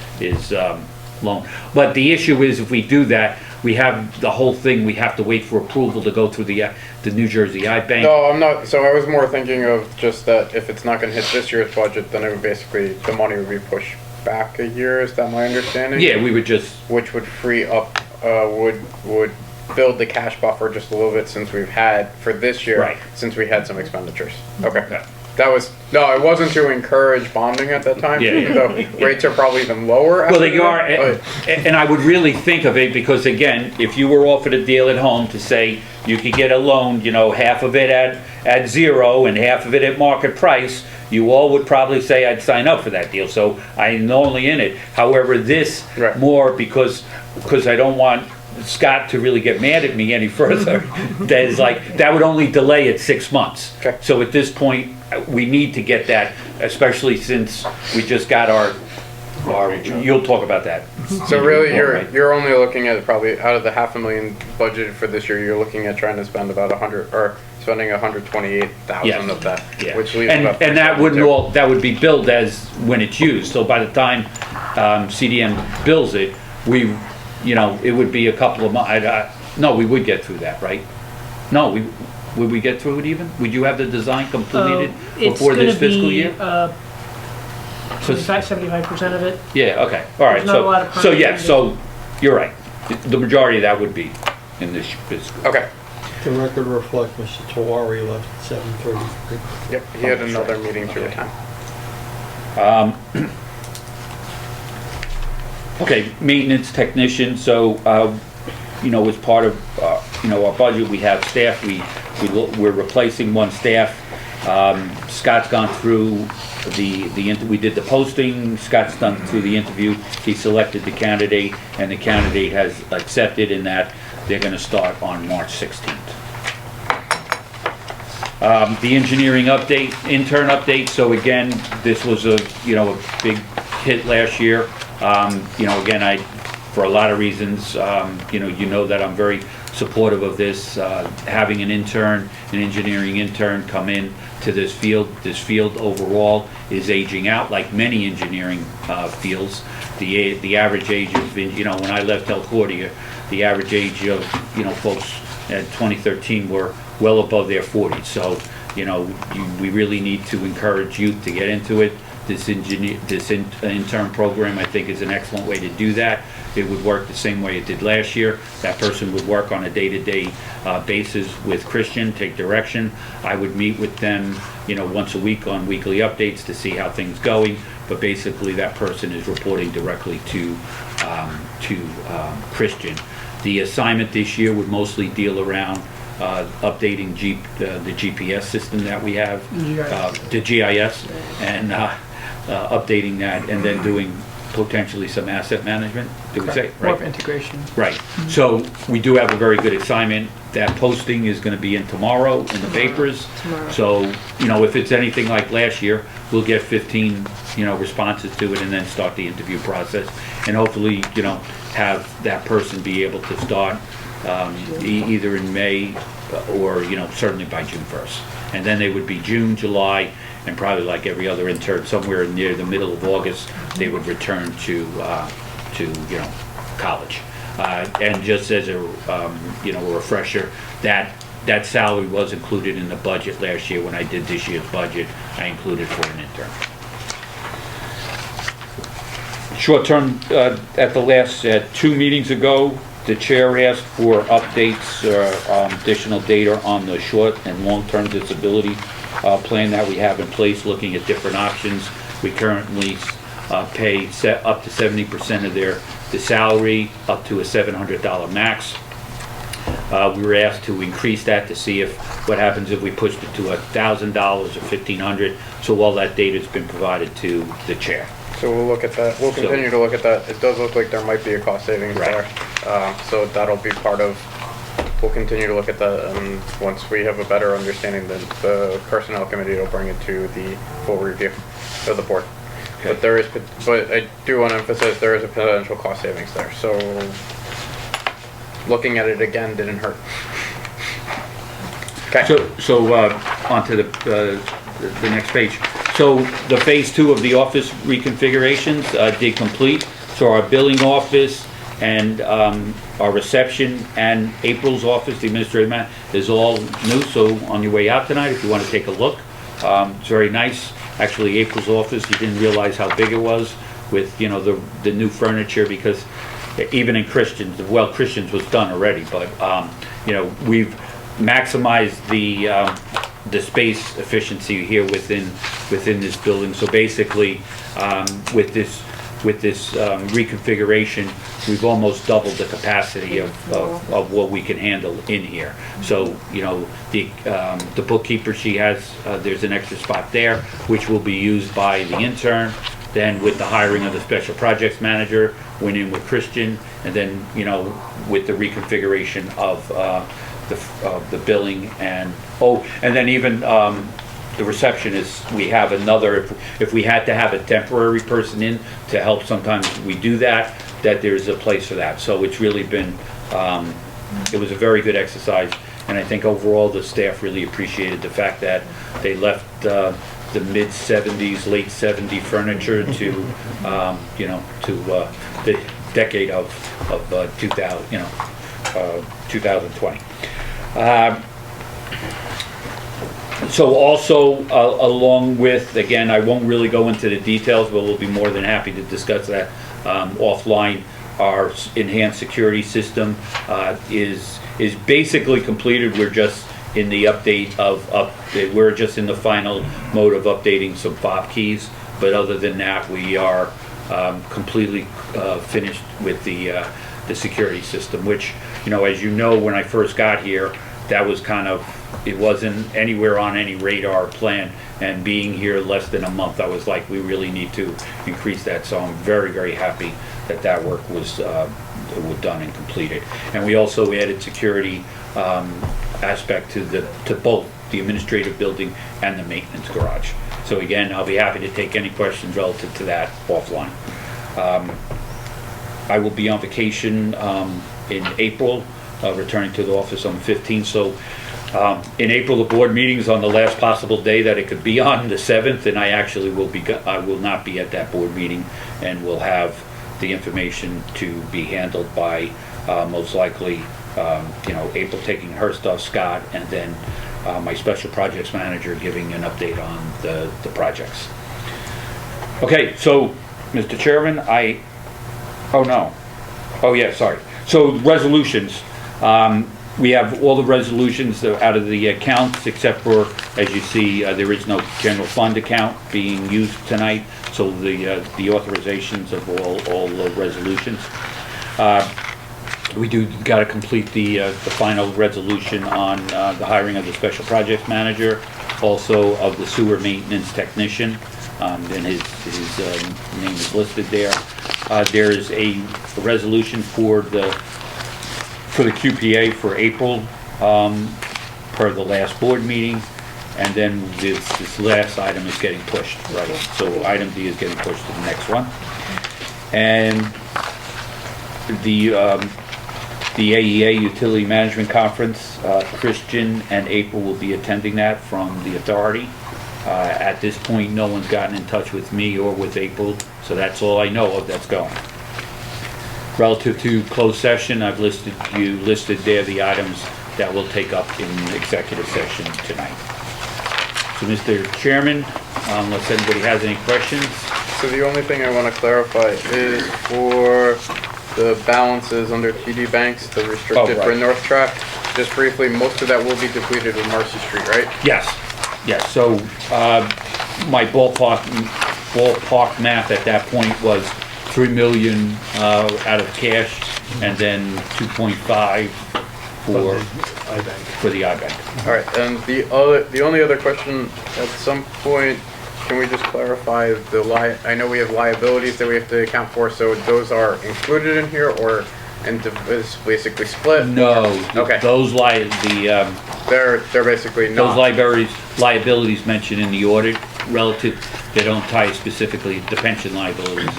loan. But the issue is, if we do that, we have the whole thing, we have to wait for approval to go through the New Jersey I-Bank.
No, I'm not. So I was more thinking of just that if it's not going to hit this year's budget, then it would basically, the money would be pushed back a year. Is that my understanding?
Yeah, we would just...
Which would free up, would build the cash buffer just a little bit since we've had, for this year,
Right.
Since we had some expenditures. Okay. That was, no, it wasn't to encourage bonding at that time,
Yeah,
even
yeah.
though rates are probably even lower.
Well, they
after
are,
that,
and I would really think of it, because again, if you were offered a deal at home to say you could get a loan, you know, half of it at zero and half of it at market price, you all would probably say I'd sign up for that deal. So I'm only in it. However, this
Right.
more because I don't want Scott to really get mad at me any further. That is like, that would only delay it 6 months.
Okay.
So at this point, we need to get that, especially since we just got our you'll talk about that.
So really,
Right.
you're only looking at probably out of the $500,000 budgeted for this year, you're looking at trying to spend about 100, or spending 128,000
Yes.
of that,
Yeah.
which leaves about.
And that wouldn't
372.
all, that would be billed as when it's used. So by the time CDM bills it, we, you know, it would be a couple of months. No, we would get through that, right? No, would we get through it even? Would you have the design completed before this fiscal year?
So 75% of it.
Yeah, okay, all right.
There's not a lot of
So yeah,
permitting.
so you're right. The majority of that would be in this fiscal.
Okay,
The record reflect Mr. Tawari left at 7:33.
yep, he had another meeting to attend.
Okay, maintenance technician, so, you know, as part of, you know, our budget, we have staff, we're replacing one staff. Scott's gone through we did the posting, Scott's done through the interview, he selected the candidate, and the candidate has accepted in that they're gonna start on March 16th. The engineering update, intern update, so again, this was a big hit last year. You know, again, for a lot of reasons, you know that I'm very supportive of this, having an engineering intern come in to this field. This field overall is aging out, like many engineering fields. The average age of, you know, when I left Elcordia, the average age of, you know, folks at 2013 were well above their 40s. So, you know, we really need to encourage youth to get into it. This intern program, I think, is an excellent way to do that. It would work the same way it did last year. That person would work on a day-to-day basis with Christian, take direction. I would meet with them, you know, once a week on weekly updates to see how things going. But basically, that person is reporting directly to Christian. The assignment this year would mostly deal around updating the GPS system that we have, the GIS, and updating that, and then doing potentially some asset management, did we say?
More
Right.
of integration.
Right. So we do have a very good assignment. That posting is going to be in tomorrow in the papers.
Tomorrow.
So, you know, if it's anything like last year, we'll get 15, you know, responses to it and then start the interview process. And hopefully, you know, have that person be able to start either in May or, you know, certainly by June 1st. And then they would be June, July, and probably like every other intern, somewhere near the middle of August, they would return to you know, college. And just as a, you know, a refresher, that salary was included in the budget last year. When I did this year's budget, I included for an intern. Short term, at the last 2 meetings ago, The chair asked for updates or additional data on the short and long-term disability plan that we have in place, looking at different options. We currently pay up to 70% of the salary, up to a $700 max. We were asked to increase that to see what happens if we pushed it to $1,000 or $1,500. So all that data has been provided to the chair.
So we'll look at that. We'll continue to look at that. It does look like there might be a cost savings there. So that'll be part of, we'll continue to look at that. And once we have a better understanding, then the personnel committee will bring it to the full review of the board.
Okay.
But I do want to emphasize there is a potential cost savings there. So looking at it again didn't hurt. Okay.
So on to the next page. So the phase 2 of the office reconfigurations did complete. So our billing office and our reception and April's office, the administrative man, is all new. So on your way out tonight, if you want to take a look, it's very nice. Actually, April's office, you didn't realize how big it was with, you know, the new furniture, because even in Christians, well, Christians was done already, but you know, we've maximized the space efficiency here within this building. So basically, with this reconfiguration, we've almost doubled the capacity of what we can handle in here. So, you know, the bookkeeper, she has, there's an extra spot there, which will be used by the intern. Then with the hiring of the special projects manager, went in with Christian, and then, you know, with the reconfiguration of the billing and then even the receptionist, we have another, if we had to have a temporary person in to help, sometimes we do that there's a place for that. So it's really been, it was a very good exercise, and I think overall the staff really appreciated the fact that they left the mid-70s, late 70s furniture to, you know, to the decade of 2000, you know, 2020. So also, along with, again, I won't really go into the details, but we'll be more than happy to discuss that offline. Our enhanced security system is basically completed. We're just in the update we're just in the final mode of updating some fob keys. But other than that, we are completely finished with the security system, which, you know, as you know, when I first got here, that was kind of, it wasn't anywhere on any radar plan, and being here less than a month, I was like, we really need to increase that. So I'm very, very happy that work was done and completed. And we also added security aspect to both the administrative building and the maintenance garage. So again, I'll be happy to take any questions relative to that offline. I will be on vacation in April, returning to the office on the 15th. So in April, the board meeting is on the last possible day that it could be on, the 7th, and I actually I will not be at that board meeting, and will have the information to be handled by most likely, you know, April taking her stuff, Scott, and then my special projects manager giving an update on the projects. Okay, so Mr. Chairman, so resolutions. We have all the resolutions out of the accounts, except for, as you see, there is no general fund account being used tonight. So the authorizations of all the resolutions. We do got to complete the final resolution on the hiring of the special projects manager, also of the sewer maintenance technician, and his name is listed there. There is a resolution for the QPA for April, per the last board meeting, and then this last item is getting pushed, right? So item D is getting pushed to the next one. And the AEA Utility Management Conference, Christian and April will be attending that from the authority. At this point, no one's gotten in touch with me or with April, so that's all I know of that's going. Relative to closed session, I've listed there the items that we'll take up in executive session tonight. So, Mr. Chairman, unless anybody has any questions.
So the only thing I want to clarify is for the balances under TD Banks, the restricted
Oh,
for
right.
North Track. Just briefly, most of that will be depleted with Marcy Street, right?
Yes, yes, so, my ballpark math at that point was 3 million, out of cash, and then 2.5 for the iBank.
All right, and the only other question, at some point, can we just clarify I know we have liabilities that we have to account for, so those are included in here, or, and it's basically split?
No,
Okay.
those
They're basically not.
liabilities mentioned in the audit relative, they don't tie specifically to pension liabilities.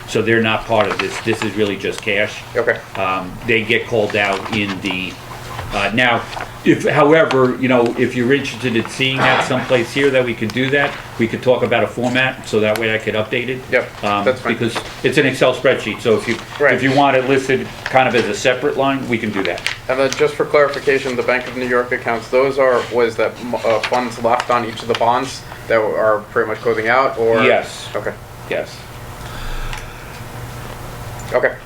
So they're not part of this. This is really just cash.
Okay.
They get called out in the, now, however, if you're interested in seeing that someplace here that we could do that, we could talk about a format, so that way I could update it.
Yep, that's fine.
Because it's an Excel spreadsheet, so if you want it listed kind of as a separate line, we can do that.
And then just for clarification, the Bank of New York accounts, was that funds left on each of the bonds that are pretty much closing out, or?
Yes.
Okay.
Yes.
Okay.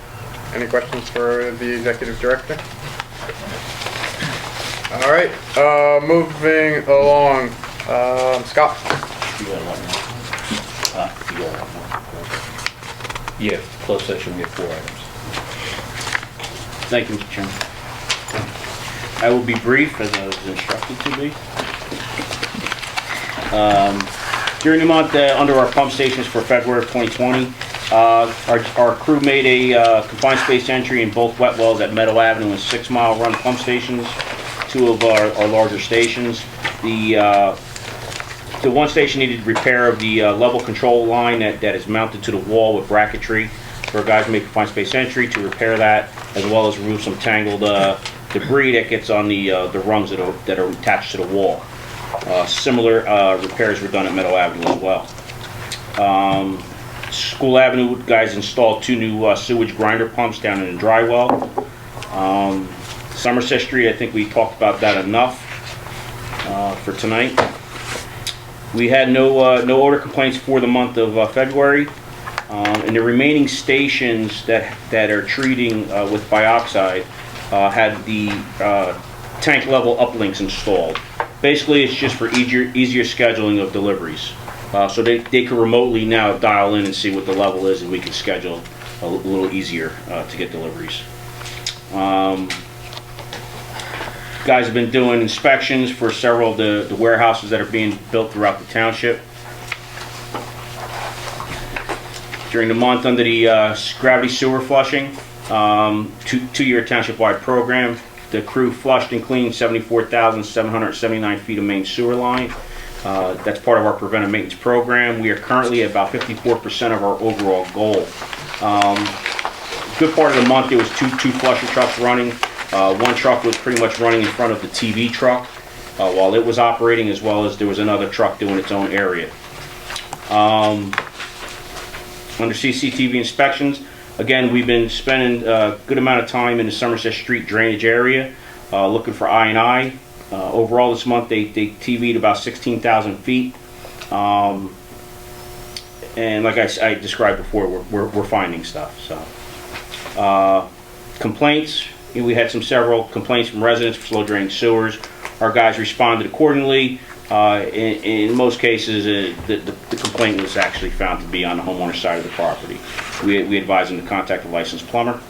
Any questions for the executive director? All right, moving along, Scott.
Yeah, closed session, we have 4 items.
Thank you, Mr. Chairman. I will be brief, as I was instructed to be. During the month, under our pump stations for February of 2020, our crew made a confined space entry in both wet wells at Meadow Avenue and 6 Mile Run pump stations, 2 of our larger stations. The one station needed repair of the level control line that is mounted to the wall with bracketry. So our guys made confined space entry to repair that, as well as remove some tangled debris that gets on the rungs that are attached to the wall. Similar repairs were done at Meadow Avenue as well. School Avenue, guys installed 2 new sewage grinder pumps down in the dry well. Somerset Street, I think we talked about that enough for tonight. We had no odor complaints for the month of February. And the remaining stations that are treating with dioxide had the tank level uplinks installed. Basically, it's just for easier scheduling of deliveries. So they can remotely now dial in and see what the level is, and we can schedule a little easier to get deliveries. Guys have been doing inspections for several of the warehouses that are being built throughout the township. During the month, under the gravity sewer flushing, 2-year township-wide program, the crew flushed and cleaned 74,779 feet of main sewer line. That's part of our preventive maintenance program. We are currently at about 54% of our overall goal. Good part of the month, there was two flusher trucks running. One truck was pretty much running in front of the TV truck while it was operating, as well as there was another truck doing its own area. Under CCTV inspections, again, we've been spending a good amount of time in the Somerset Street drainage area looking for I&I. Overall this month, they TV'd about 16,000 feet. And like I described before, we're finding stuff. So, complaints, we had several complaints from residents for slow draining sewers. Our guys responded accordingly. In most cases, the complaint was actually found to be on the homeowner's side of the property. We advised them to contact a licensed plumber.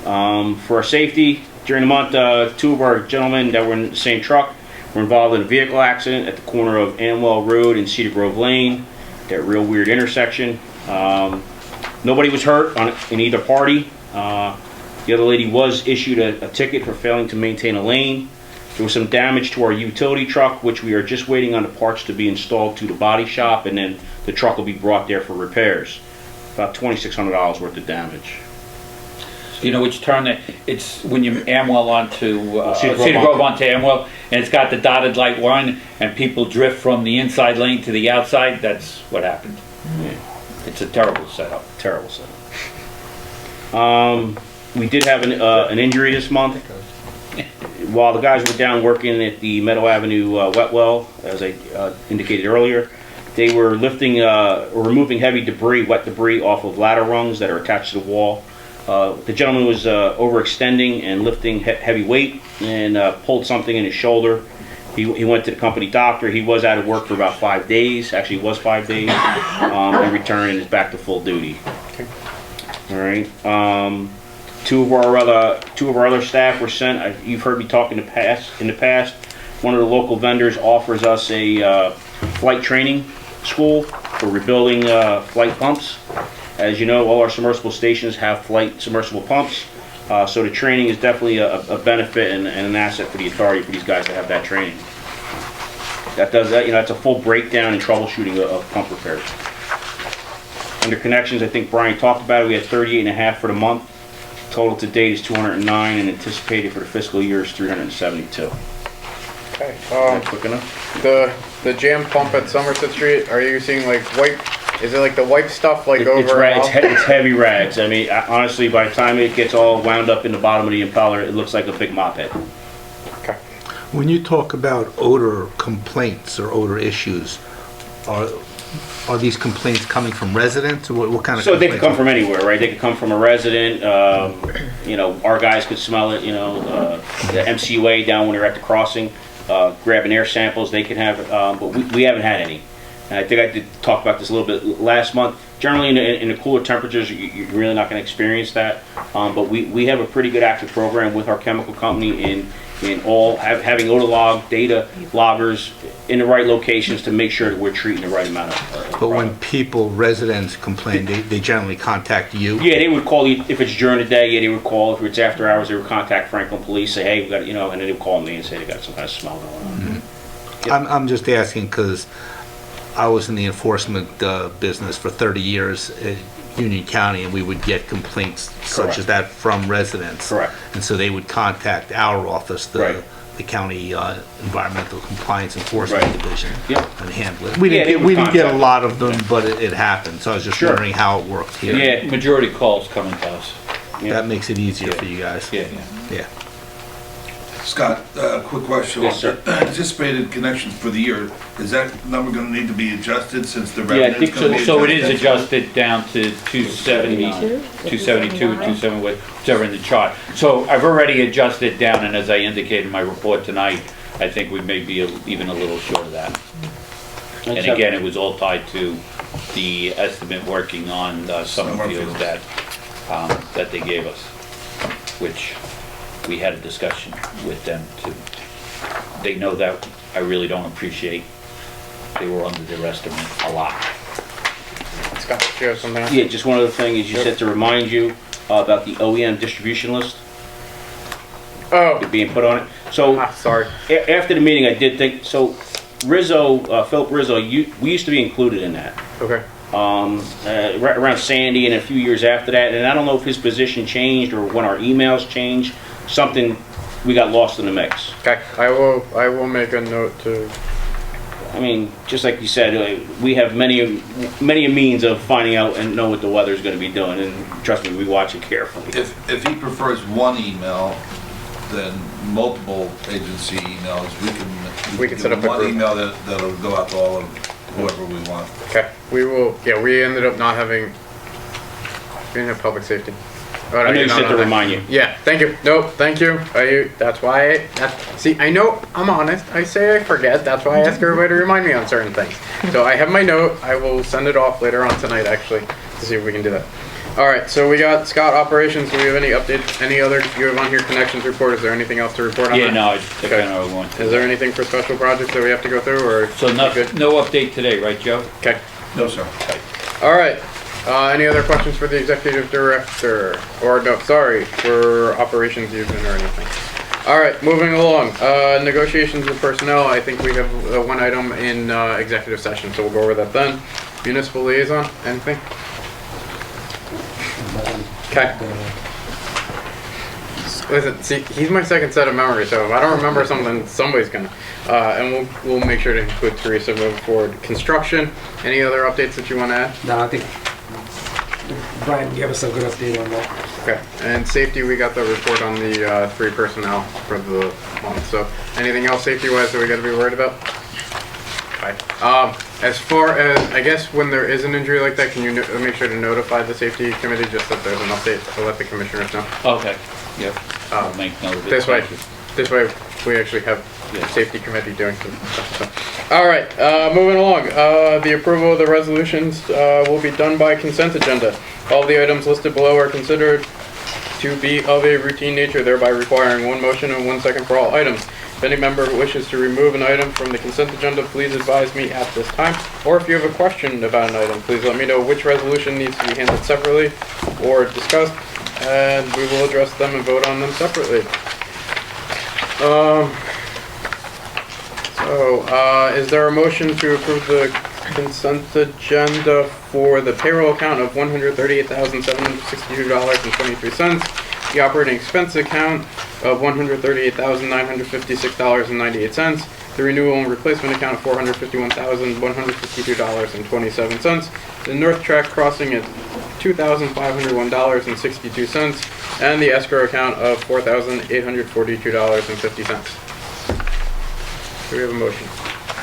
For our safety, during the month, 2 of our gentlemen that were in the same truck were involved in a vehicle accident at the corner of Amwell Road and Cedar Grove Lane, that real weird intersection. Nobody was hurt in either party. The other lady was issued a ticket for failing to maintain a lane. There was some damage to our utility truck, which we are just waiting on the parts to be installed to the body shop, and then the truck will be brought there for repairs. About $2,600 worth of damage.
You know which turn it's when you Amwell onto
Cedar
Cedar
Grove
Grove onto Amwell, and it's got the dotted light line, and people drift from the inside lane to the outside. That's what happened.
Yeah.
It's a terrible setup.
Terrible setup. We did have an injury this month. While the guys were down working at the Meadow Avenue wet well, as I indicated earlier, they were lifting or removing heavy debris, wet debris, off of ladder rungs that are attached to the wall. The gentleman was overextending and lifting heavy weight and pulled something in his shoulder. He went to the company doctor. He was out of work for about 5 days. Actually, it was 5 days. And returned and is back to full duty. All right. Two of our other staff were sent. You've heard me talk in the past. One of the local vendors offers us a flight training school for rebuilding flight pumps. As you know, all our submersible stations have flight submersible pumps. So the training is definitely a benefit and an asset for the authority for these guys to have that training. That's a full breakdown and troubleshooting of pump repairs. Under connections, I think Brian talked about it. We had 38.5 for the month. Total to date is 209, and anticipated for the fiscal year is 372.
Okay.
Quick enough?
The jam pump at Somerset Street, are you seeing like white, is it like the white stuff like over?
It's heavy rags. I mean, honestly, by the time it gets all wound up in the bottom of the impeller, it looks like a big mop head.
Okay.
When you talk about odor complaints or odor issues, are these complaints coming from residents, or what kind of?
So they could come from anywhere, right? They could come from a resident. Our guys could smell it. The MCUA down when they're at the crossing, grabbing air samples. They can have, but we haven't had any. And I think I did talk about this a little bit last month. Generally, in the cooler temperatures, you're really not going to experience that. But we have a pretty good active program with our chemical company in having odor log data loggers in the right locations to make sure that we're treating the right amount of.
But when residents complain, they generally contact you?
Yeah, they would call you if it's during the day. Yeah, they would call. If it's after hours, they would contact Franklin Police. Say, hey, we got, and then they would call me and say they got some kind of smell going on.
Mm-hmm. Yep. I'm just asking because I was in the enforcement business for 30 years in Union County, and we would get complaints such as that from residents.
Correct.
And so they would contact our office,
Right.
the County Environmental Compliance Enforcement
Right.
Division,
Yep.
and handle it. We didn't get a lot of them, but it happened. So I was just
Sure.
wondering how it worked here.
Yeah.
Majority calls coming to us.
That makes it easier for you guys.
Yeah.
Yeah.
Scott, quick question.
Yes, sir.
Anticipated connections for the year, is that number going to need to be adjusted since the
Yeah, I
revenue's
think
going to
so.
be
So it is
adjusted?
adjusted down to 272, 270, whichever in the chart. So I've already adjusted down, and as I indicated in my report tonight, I think we may be even a little short of that. And again, it was all tied to the estimate working on summer fields that they gave us, which we had a discussion with them too. They know that I really don't appreciate. They were under their estimate a lot.
Scott, do you have something else?
Yeah, just one other thing is you said to remind you about the OEM distribution list.
Oh.
Being put on it. So
sorry.
After the meeting, I did think so. Philip Rizzo, we used to be included in that.
Okay.
Right around Sandy and a few years after that, and I don't know if his position changed or when our emails changed. Something we got lost in the mix.
Okay. I will make a note to.
I mean, just like you said, we have many a means of finding out and know what the weather's going to be doing, and trust me, we watch it carefully.
If he prefers one email, then multiple agency emails, we can
set up a
one
group.
email that'll go out to all of whoever we want.
Okay. We will. Yeah. We ended up not having. We didn't have public safety.
I know you said to remind you.
Yeah, thank you. No, thank you. That's why see, I know I'm honest. I say I forget. That's why I ask everybody to remind me on certain things. So I have my note. I will send it off later on tonight, actually, to see if we can do that. All right, so we got Scott operations. Do we have any updates? Any other, you have on here connections report? Is there anything else to report on
Yeah,
that?
no, I think I know one.
Is there anything for special projects that we have to go through, or?
So no update today, right, Joe?
Okay.
No, sir.
All right. Any other questions for the executive director? Or no, sorry, for operations even or anything. All right, moving along. Negotiations with personnel. I think we have one item in executive session, so we'll go over that then. Municipal liaison, anything? Okay. Listen, see, he's my second set of memory, so if I don't remember something, somebody's gonna. And we'll make sure to include Teresa moving forward. Construction. Any other updates that you want to add?
No, I think Brian gave us a good update on that.
Okay, and safety, we got the report on the 3 personnel for the month. So anything else safety-wise that we got to be worried about? Okay. As far as, I guess when there is an injury like that, can you make sure to notify the safety committee just that there's an update to let the commissioners know?
Okay, yep. I'll make note of it.
This way we actually have the safety committee doing some stuff. So. All right, moving along. The approval of the resolutions will be done by consent agenda. All the items listed below are considered to be of a routine nature, thereby requiring one motion and 1 second for all items. If any member wishes to remove an item from the consent agenda, please advise me at this time. Or if you have a question about an item, please let me know which resolution needs to be handled separately or discussed, and we will address them and vote on them separately. Is there a motion to approve the consent agenda for the payroll account of $138,762.23, the operating expense account of $138,956.98, the renewal and replacement account of $451,152.27, the North Track crossing at $2,501.62, and the escrow account of $4,842.50. Do we have a motion?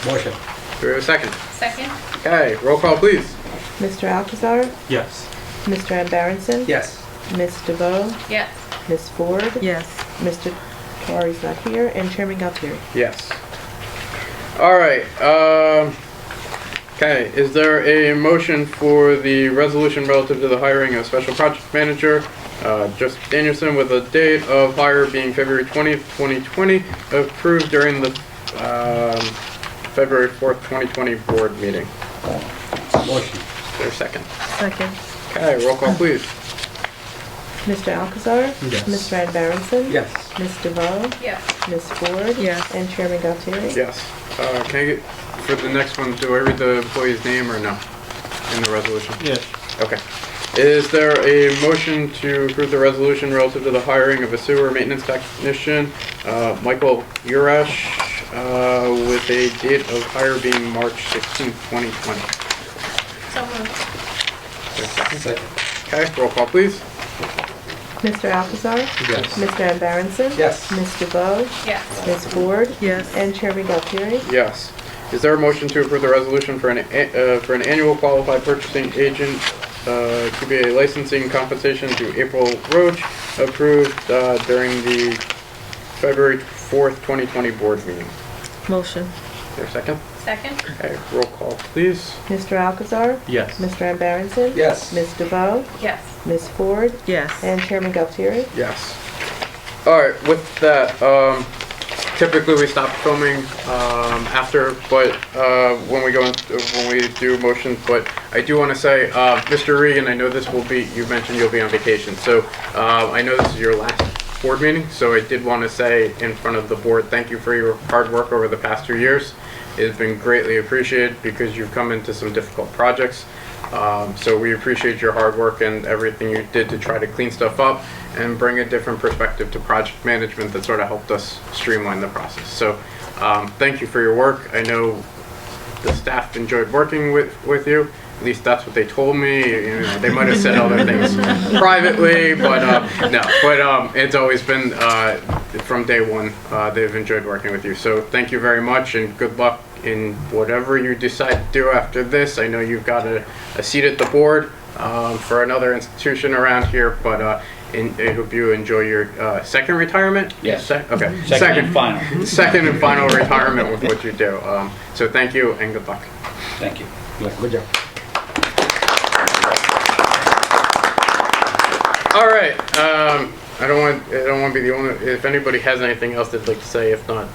Motion.
Do we have a second?
Second?
Okay, roll call please.
Mr. Alcazar?
Yes.
Mr. Ann Barrenson?
Yes.
Ms. DeVoe?
Yes.
Ms. Ford?
Yes.
Mr. Tari's not here, and Chairman Galtieri.
Yes. All right. Okay, is there a motion for the resolution relative to the hiring of special project manager, Joseph Danielson, with a date of hire being February 20th, 2020, approved during the February 4th, 2020 board meeting?
Motion.
Is there a second?
Second.
Okay, roll call please.
Mr. Alcazar?
Yes.
Mr. Ann Barrenson?
Yes.
Ms. DeVoe?
Yes.
Ms. Ford?
Yes.
And Chairman Galtieri?
Yes. Can I get, for the next one, do I read the employee's name or no in the resolution?
Yes.
Okay. Is there a motion to approve the resolution relative to the hiring of a sewer maintenance technician, Michael Urash, with a date of hire being March 16th, 2020?
So moved.
Second.
Okay, roll call please.
Mr. Alcazar?
Yes.
Mr. Ann Barrenson?
Yes.
Ms. DeVoe?
Yes.
Ms. Ford?
Yes.
And Chairman Galtieri?
Yes. Is there a motion to approve the resolution for an annual qualified purchasing agent, QBA licensing compensation to April Roach, approved during the February 4th, 2020 board meeting?
Motion.
Is there a second?
Second?
Okay, roll call please.
Mr. Alcazar?
Yes.
Mr. Ann Barrenson?
Yes.
Ms. DeVoe?
Yes.
Ms. Ford?
Yes.
And Chairman Galtieri?
Yes. All right, with that, typically we stop filming after, but when we do motions, but I do want to say, Mr. Regan, I know this will be, you mentioned you'll be on vacation, so I know this is your last board meeting, so I did want to say in front of the board, thank you for your hard work over the past 2 years. It has been greatly appreciated because you've come into some difficult projects. So we appreciate your hard work and everything you did to try to clean stuff up and bring a different perspective to project management that sort of helped us streamline the process. So thank you for your work. I know the staff enjoyed working with you. At least that's what they told me. You know, they might have said other things privately, but no. But it's always been from day one. They've enjoyed working with you. So thank you very much, and good luck in whatever you decide to do after this. I know you've got a seat at the board for another institution around here, but I hope you enjoy your second retirement.
Yes.
Okay.
Second and final.
Second and final retirement with what you do. So thank you and good luck.
Thank you.
Good job.
All right. I don't want to be the only. If anybody has anything else they'd like to say, if not,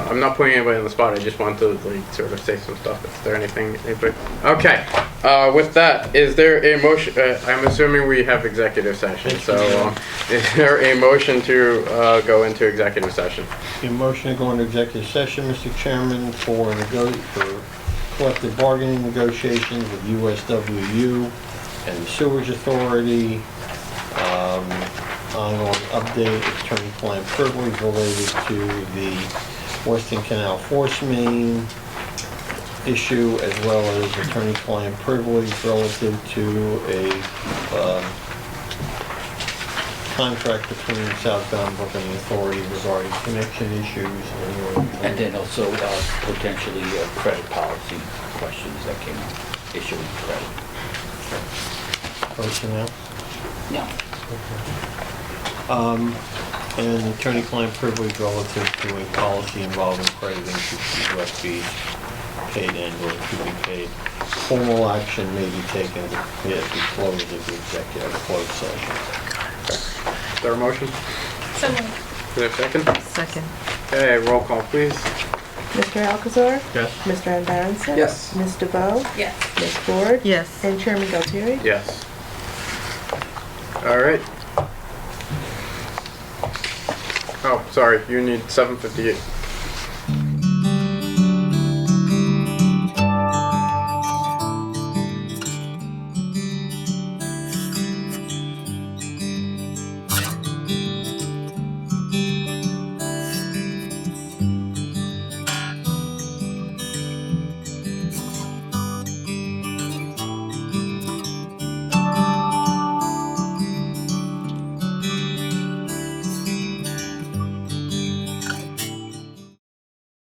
I'm not putting anybody on the spot. I just want to sort of say some stuff. Is there anything? Anybody? Okay. With that, is there a motion? I'm assuming we have executive session. So, is there a motion to go into executive session?
A motion to go into executive session, Mr. Chairman, for collective bargaining negotiations with USWU and the Sewerage Authority, ongoing update, attorney-client privilege related to the Western Canal Force Main issue, as well as attorney-client privilege relative to a contract between southbound Brooklyn Authority regarding connection issues
And then also potentially credit policy questions that came up, issuing credit.
personnel.
No.
And attorney-client privilege relative to a policy involving crediting to direct fees paid and/or to be paid. Formal action may be taken if we close of the executive closed session.
Is there a motion?
So moved.
Is there a second?
Second.
Okay, roll call, please.
Mr. Alcazar?
Yes.
Mr. Van Barnson?
Yes.
Ms. DeVoe?
Yes.
Ms. Ford?
Yes.
And Chairman Galtieri?
Yes. All right. Oh, sorry, you need 7:58.